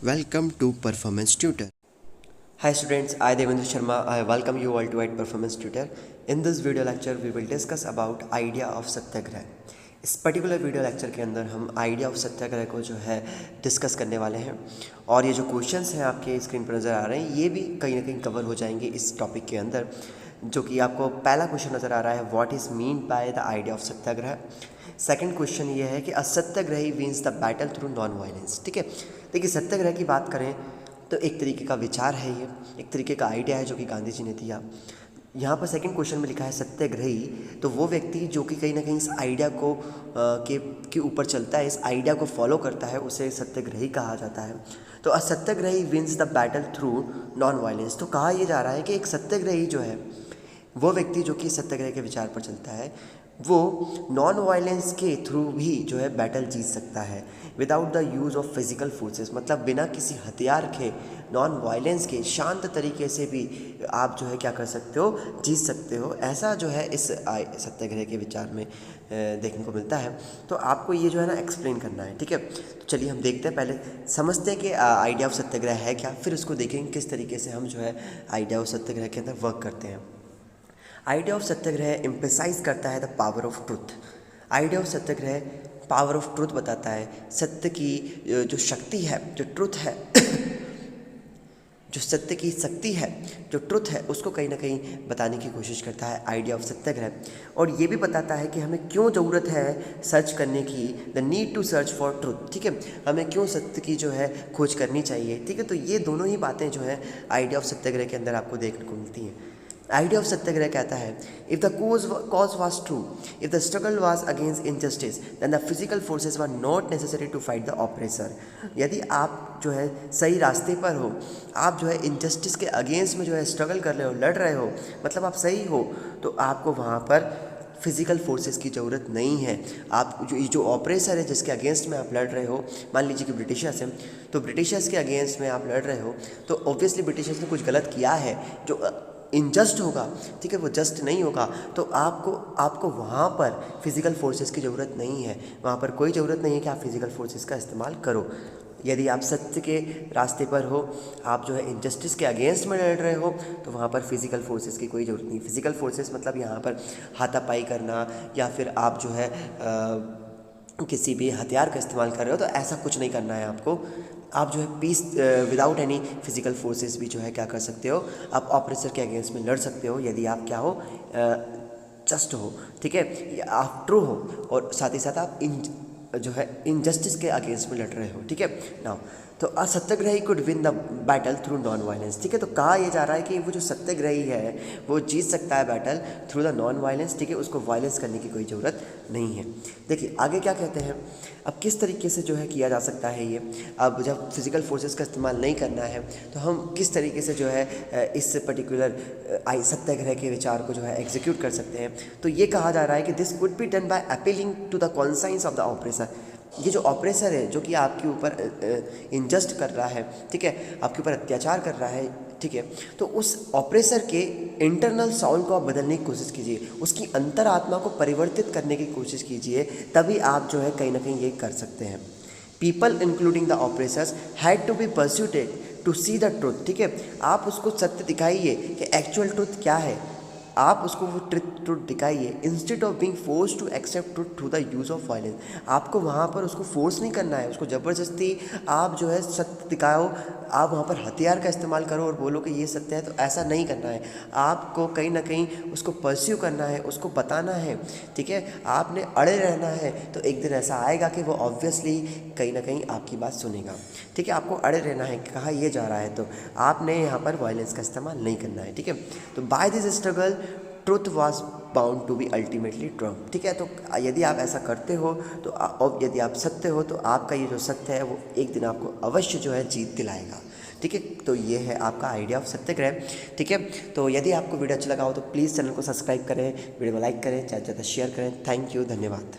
Welcome to Performance Tutor. Hi students, I Devendra Sharma. I welcome you all to at Performance Tutor. In this video lecture, we will discuss about idea of सत्याग्रह. इस particular video lecture के अंदर हम idea of सत्याग्रह को जो है discuss करने वाले हैं और ये जो क्वेश्चंस हैं आपके स्क्रीन पर नज़र आ रहे हैं ये भी कहीं ना कहीं कवर हो जाएंगे इस टॉपिक के अंदर. जो कि आपको पहला क्वेश्चन नज़र आ रहा है, what is mean by the idea of Satyagraha. Second question ये है कि असत्याग्रही wins the battle through non violence. ठीक है, देखिए सत्याग्रह की बात करें तो एक तरीके का विचार है, ये एक तरीके का आइडिया है जो कि गांधी जी ने दिया. यहाँ पर सेकंड क्वेश्चन में लिखा है सत्याग्रही, तो वो व्यक्ति जो कि कहीं ना कहीं इस आइडिया को के ऊपर चलता है, इस आइडिया को फॉलो करता है, उसे सत्याग्रही कहा जाता है. तो असत्याग्रही wins the battle through non violence. तो कहा यह जा रहा है कि एक सत्याग्रही जो है वो व्यक्ति जो कि सत्याग्रह के विचार पर चलता है वो नॉन वायलेंस के थ्रू भी जो है बैटल जीत सकता है without the use of physical forces. मतलब बिना किसी हथियार के, नॉन वायलेंस के, शांत तरीके से भी आप जो है क्या कर सकते हो, जीत सकते हो. ऐसा जो है इस सत्याग्रह के विचार में देखने को मिलता है. तो आपको ये जो है ना एक्सप्लेन करना है. ठीक है, तो चलिए हम देखते हैं, पहले समझते हैं कि आइडिया ऑफ सत्याग्रह है क्या, फिर उसको देखेंगे किस तरीके से हम जो है आइडिया ऑफ सत्याग्रह के अंदर वर्क करते हैं. आइडिया ऑफ सत्याग्रह एम्फेसाइज करता है the power of truth. Idea of Satyagraha power of truth बताता है. सत्य की जो शक्ति है, जो ट्रुथ है जो सत्य की शक्ति है, जो ट्रुथ है, उसको कहीं ना कहीं बताने की कोशिश करता है आइडिया ऑफ सत्याग्रह. और ये भी बताता है कि हमें क्यों ज़रूरत है सर्च करने की, the need to search for truth. ठीक है, हमें क्यों सत्य की जो है खोज करनी चाहिए. ठीक है, तो ये दोनों ही बातें जो है आइडिया ऑफ सत्याग्रह के अंदर आपको देखने को मिलती हैं. आइडिया ऑफ सत्याग्रह कहता है if the cause was true, if the struggle was against injustice, then the physical forces were not necessary to fight the oppressor. यदि आप जो है सही रास्ते पर हो, आप जो है इनजस्टिस के अगेंस्ट में जो है स्ट्रगल कर रहे हो, लड़ रहे हो, मतलब आप सही हो, तो आपको वहाँ पर फिजिकल फोर्सेस की ज़रूरत नहीं है. आप जो ऑपरेसर है जिसके अगेंस्ट में आप लड़ रहे हो, मान लीजिए कि ब्रिटिशर्स हैं, तो ब्रिटिशर्स के अगेंस्ट में आप लड़ रहे हो, तो ऑब्वियसली ब्रिटिशर्स ने कुछ गलत किया है जो इनजस्ट होगा. ठीक है, वो जस्ट नहीं होगा, तो आपको वहाँ पर फिज़िकल फोर्सेस की ज़रूरत नहीं है. वहाँ पर कोई ज़रूरत नहीं है कि आप फिज़िकल फोर्सेस का इस्तेमाल करो. यदि आप सत्य के रास्ते पर हो, आप जो है इनजस्टिस के अगेंस्ट में लड़ रहे हो, तो वहाँ पर फिज़िकल फोर्सेस की कोई ज़रूरत नहीं. फिज़िकल फोर्सेस मतलब यहाँ पर हाथापाई करना या फिर आप जो है किसी भी हथियार का इस्तेमाल कर रहे हो, तो ऐसा कुछ नहीं करना है आपको. आप जो है peace without any physical forces भी जो है क्या कर सकते हो, आप ऑपरेसर के अगेंस्ट में लड़ सकते हो यदि आप क्या हो, जस्ट हो. ठीक है, आप ट्रू हो और साथ ही साथ आप जो है इनजस्टिस के अगेंस्ट में लड़ रहे हो. ठीक है, नाउ तो असत्याग्रही could win the battle through non violence. ठीक है, तो कहा यह जा रहा है कि वो जो सत्याग्रही है वो जीत सकता है battle through the non violence. ठीक है, उसको वायलेंस करने की कोई ज़रूरत नहीं है. देखिए आगे क्या कहते हैं, अब किस तरीके से जो है किया जा सकता है ये. अब जब फिजिकल फोर्सेस का इस्तेमाल नहीं करना है तो हम किस तरीके से जो है इस पर्टिकुलर सत्याग्रह के विचार को जो है एग्जीक्यूट कर सकते हैं. तो ये कहा जा रहा है कि this could be done by appealing to the conscience of the oppressor. ये जो ऑपरेसर है जो कि आपके ऊपर इनजस्ट कर रहा है, ठीक है, आपके ऊपर अत्याचार कर रहा है, ठीक है, तो उस ऑपरेसर के इंटरनल साउल को आप बदलने की कोशिश कीजिए, उसकी अंतरात्मा को परिवर्तित करने की कोशिश कीजिए, तभी आप जो है कहीं ना कहीं ये कर सकते हैं. People including the oppressors had to be persuaded to see the truth. ठीक है, आप उसको सत्य दिखाइए कि एक्चुअल ट्रुथ क्या है, आप उसको वो ट्रुथ दिखाइए instead of being force to accept truth through the use of violence. आपको वहाँ पर उसको फोर्स नहीं करना है, उसको ज़बरदस्ती आप जो है सत्य दिखाओ, आप वहाँ पर हथियार का इस्तेमाल करो और बोलो कि ये सत्य है, तो ऐसा नहीं करना है. आपको कहीं ना कहीं उसको परस्यू करना है, उसको बताना है. ठीक है, आपने अड़े रहना है, तो एक दिन ऐसा आएगा कि वो ऑब्वियसली कहीं ना कहीं आपकी बात सुनेगा. ठीक है, आपको अड़े रहना है, कहा यह जा रहा है, तो आपने यहाँ पर वायलेंस का इस्तेमाल नहीं करना है. ठीक है, तो by this struggle truth was bound to be ultimately trump. ठीक है, तो यदि आप ऐसा करते हो तो और यदि आप सत्य हो तो आपका ये जो सत्य है वो एक दिन आपको अवश्य जो है जीत दिलाएगा. ठीक है, तो ये है आपका आइडिया ऑफ सत्याग्रह. ठीक है, तो यदि आपको वीडियो अच्छा लगा हो तो प्लीज़ चैनल को सब्सक्राइब करें, वीडियो को लाइक करें, ज़्यादा से ज़्यादा शेयर करें. थैंक यू, धन्यवाद.